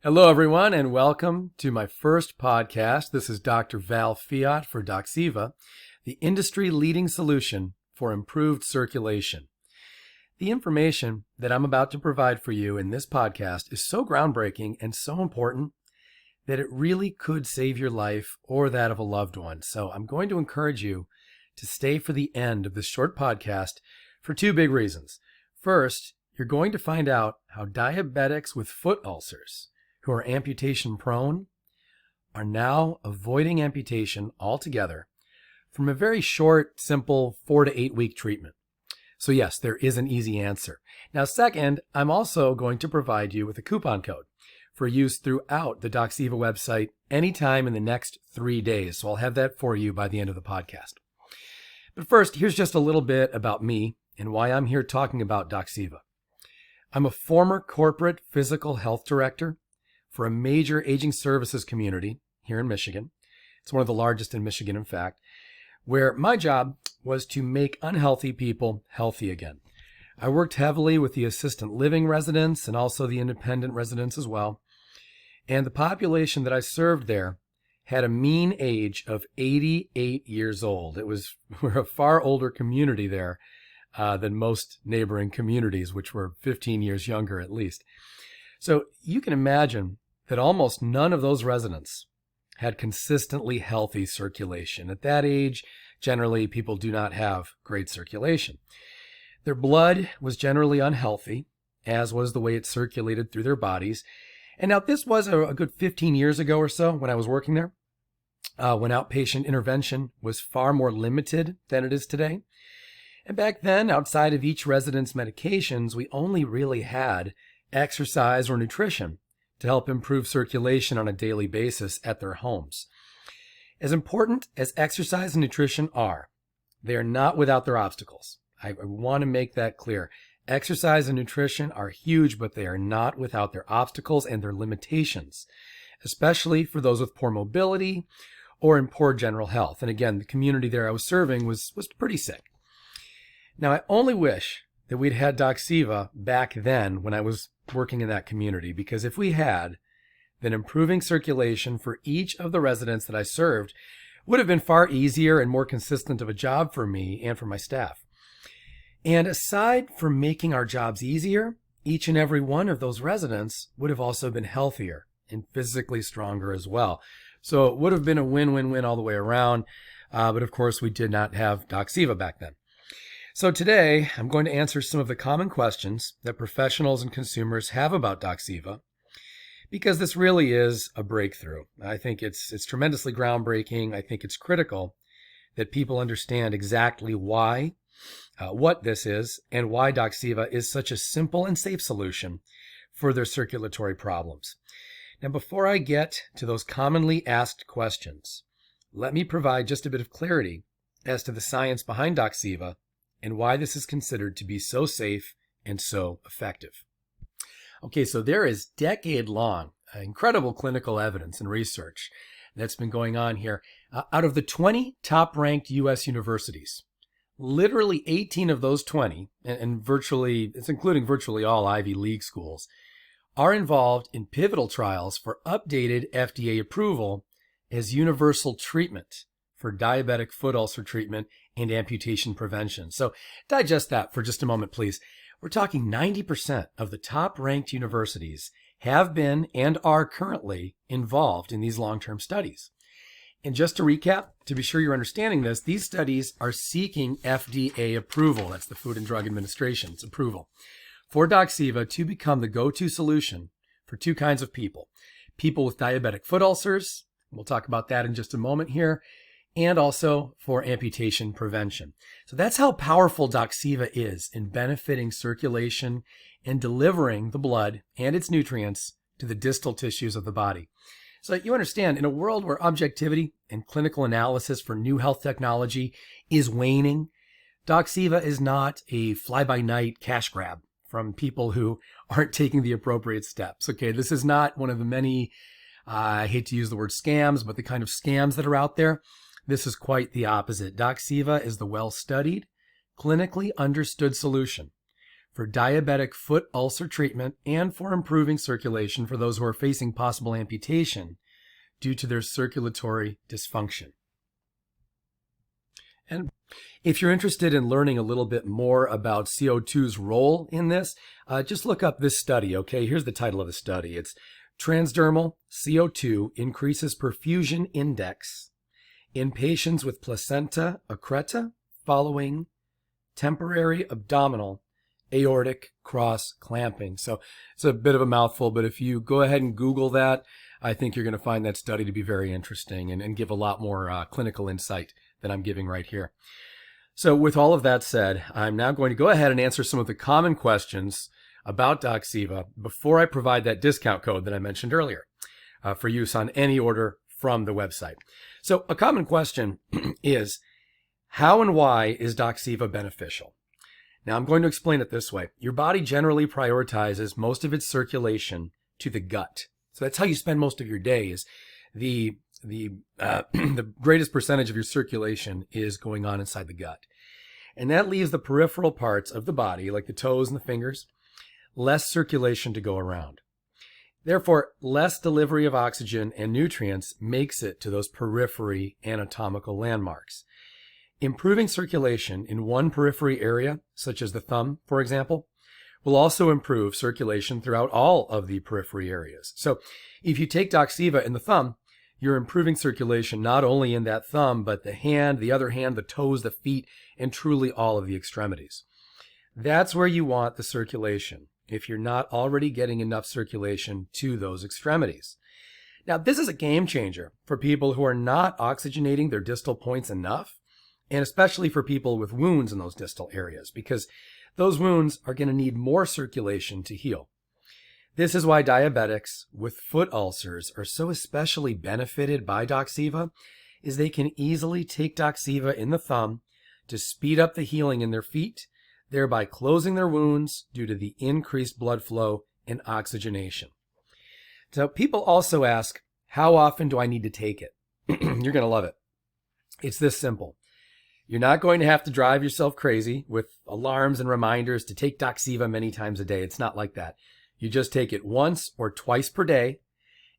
Hello, everyone, and welcome to my first podcast. This is Dr. Val Fiott for DOXYVA, the industry-leading solution for improved circulation. The information that I'm about to provide for you in this podcast is so groundbreaking and so important that it really could save your life or that of a loved one. So I'm going to encourage you to stay for the end of this short podcast for two big reasons. First, you're going to find out how diabetics with foot ulcers who are amputation prone are now avoiding amputation altogether from a very short, simple 4 to 8 week treatment. So yes, there is an easy answer. Now second, I'm also going to provide you with a coupon code for use throughout the DOXYVA website anytime in the next 3 days. So I'll have that for you by the end of the podcast. But first, here's just a little bit about me and why I'm here talking about DOXYVA. I'm a former corporate physical health director for a major aging services community here in Michigan. It's one of the largest in Michigan, in fact, where my job was to make unhealthy people healthy again. I worked heavily with the assisted living residents and also the independent residents as well. And the population that I served there had a mean age of 88 years old. We're a far older community there than most neighboring communities, which were 15 years younger at least. So you can imagine that almost none of those residents had consistently healthy circulation. At that age, generally, people do not have great circulation. Their blood was generally unhealthy, as was the way it circulated through their bodies. And now this was a good 15 years ago or so when I was working there, when outpatient intervention was far more limited than it is today. And back then, outside of each resident's medications, we only really had exercise or nutrition to help improve circulation on a daily basis at their homes. As important as exercise and nutrition are, they are not without their obstacles. I want to make that clear. Exercise and nutrition are huge, but they are not without their obstacles and their limitations, especially for those with poor mobility or in poor general health. And again, the community there I was serving was pretty sick. Now, I only wish that we'd had DOXYVA back then when I was working in that community, because if we had, then improving circulation for each of the residents that I served would have been far easier and more consistent of a job for me and for my staff. And aside from making our jobs easier, each and every one of those residents would have also been healthier and physically stronger as well. So it would have been a win-win-win all the way around. But of course, we did not have DOXYVA back then. So today, I'm going to answer some of the common questions that professionals and consumers have about DOXYVA, because this really is a breakthrough. I think it's tremendously groundbreaking. I think it's critical that people understand exactly why, what this is, and why DOXYVA is such a simple and safe solution for their circulatory problems. Now, before I get to those commonly asked questions, let me provide just a bit of clarity as to the science behind DOXYVA and why this is considered to be so safe and so effective. Okay, so there is decade-long, incredible clinical evidence and research that's been going on here. Out of the 20 top-ranked U.S. universities, literally 18 of those 20, and it's including virtually all Ivy League schools, are involved in pivotal trials for updated FDA approval as universal treatment for diabetic foot ulcer treatment and amputation prevention. So digest that for just a moment, please. We're talking 90% of the top-ranked universities have been and are currently involved in these long-term studies. And just to recap, to be sure you're understanding this, these studies are seeking FDA approval. That's the Food and Drug Administration's approval for DOXYVA to become the go-to solution for two kinds of people. People with diabetic foot ulcers, we'll talk about that in just a moment here, and also for amputation prevention. So that's how powerful DOXYVA is in benefiting circulation and delivering the blood and its nutrients to the distal tissues of the body. So you understand, in a world where objectivity and clinical analysis for new health technology is waning, DOXYVA is not a fly-by-night cash grab from people who aren't taking the appropriate steps. Okay, this is not one of the many, I hate to use the word scams, but the kind of scams that are out there. This is quite the opposite. DOXYVA is the well-studied, clinically understood solution for diabetic foot ulcer treatment and for improving circulation for those who are facing possible amputation due to their circulatory dysfunction. And if you're interested in learning a little bit more about CO2's role in this, just look up this study, okay? Here's the title of the study. It's Transdermal CO2 Increases Perfusion Index in Patients with Placenta Accreta Following Temporary Abdominal Aortic Cross Clamping. So it's a bit of a mouthful, but if you go ahead and Google that, I think you're going to find that study to be very interesting and give a lot more clinical insight than I'm giving right here. So with all of that said, I'm now going to go ahead and answer some of the common questions about DOXYVA before I provide that discount code that I mentioned earlier for use on any order from the website. So a common question is, how and why is DOXYVA beneficial? Now I'm going to explain it this way. Your body generally prioritizes most of its circulation to the gut. So that's how you spend most of your day, is the greatest percentage of your circulation is going on inside the gut. And that leaves the peripheral parts of the body, like the toes and the fingers, less circulation to go around. Therefore, less delivery of oxygen and nutrients makes it to those periphery anatomical landmarks. Improving circulation in one periphery area, such as the thumb, for example, will also improve circulation throughout all of the periphery areas. So if you take DOXYVA in the thumb, you're improving circulation not only in that thumb, but the hand, the other hand, the toes, the feet, and truly all of the extremities. That's where you want the circulation, if you're not already getting enough circulation to those extremities. Now, this is a game changer for people who are not oxygenating their distal points enough, and especially for people with wounds in those distal areas, because those wounds are going to need more circulation to heal. This is why diabetics with foot ulcers are so especially benefited by DOXYVA, is they can easily take DOXYVA in the thumb to speed up the healing in their feet, thereby closing their wounds due to the increased blood flow and oxygenation. So people also ask, how often do I need to take it? You're going to love it. It's this simple. You're not going to have to drive yourself crazy with alarms and reminders to take DOXYVA many times a day. It's not like that. You just take it once or twice per day,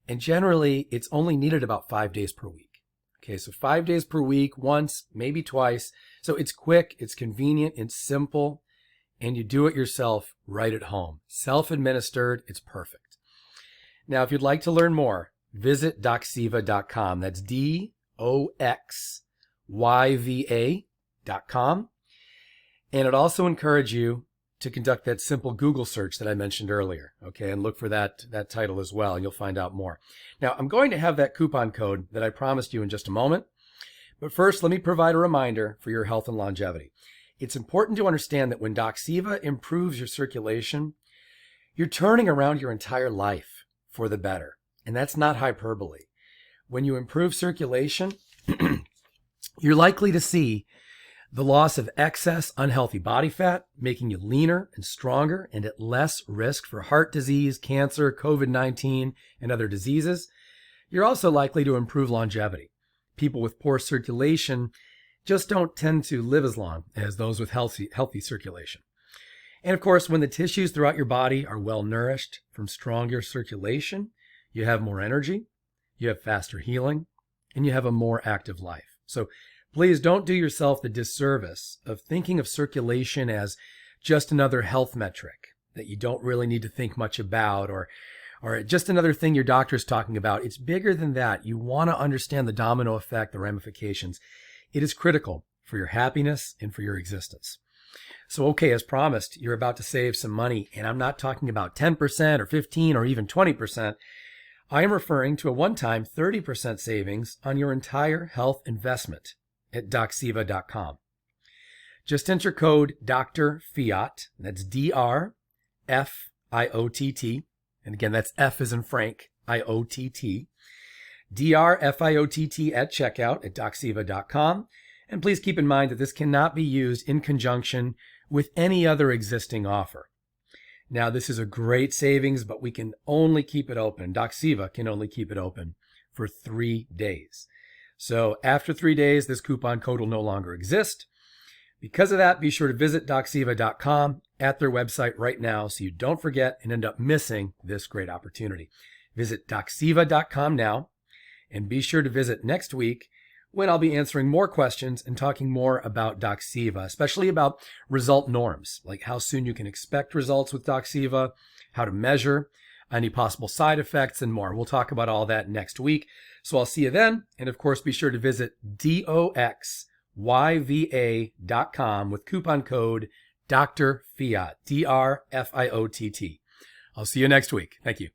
and generally it's only needed about 5 days per week. Okay, so 5 days per week, once, maybe twice. So it's quick, it's convenient, it's simple, and you do it yourself right at home. Self-administered, it's perfect. Now, if you'd like to learn more, visit DOXYVA.com. That's DOXYVA.com. And I'd also encourage you to conduct that simple Google search that I mentioned earlier, okay, and look for that title as well, and you'll find out more. Now, I'm going to have that coupon code that I promised you in just a moment, but first, let me provide a reminder for your health and longevity. It's important to understand that when DOXYVA improves your circulation, you're turning around your entire life for the better, and that's not hyperbole. When you improve circulation, you're likely to see the loss of excess unhealthy body fat, making you leaner and stronger and at less risk for heart disease, cancer, COVID-19, and other diseases. You're also likely to improve longevity. People with poor circulation just don't tend to live as long as those with healthy circulation. And of course, when the tissues throughout your body are well nourished from stronger circulation, you have more energy, you have faster healing, and you have a more active life. So please don't do yourself the disservice of thinking of circulation as just another health metric that you don't really need to think much about, or just another thing your doctor is talking about. It's bigger than that. You want to understand the domino effect, the ramifications. It is critical for your happiness and for your existence. So, okay, as promised, you're about to save some money, and I'm not talking about 10% or 15 or even 20%. I am referring to a one-time 30% savings on your entire health investment at DOXYVA.com. Just enter code Dr. Fiott, that's D-R-F-I-O-T-T, and again, that's F as in Frank, I-O-T-T, D-R-F-I-O-T-T at checkout at DOXYVA.com, and please keep in mind that this cannot be used in conjunction with any other existing offer. Now, this is a great savings, but we can only keep it open. DOXYVA can only keep it open for 3 days. So after 3 days, this coupon code will no longer exist Because of that, be sure to visit DOXYVA.com at their website right now so you don't forget and end up missing this great opportunity. Visit DOXYVA.com now, and be sure to visit next week when I'll be answering more questions and talking more about DOXYVA, especially about result norms, like how soon you can expect results with DOXYVA, how to measure, any possible side effects, and more. We'll talk about all that next week. So I'll see you then. And of course, be sure to visit DOXYVA.com with coupon code Dr. Fiott, DRFIOTT. I'll see you next week. Thank you.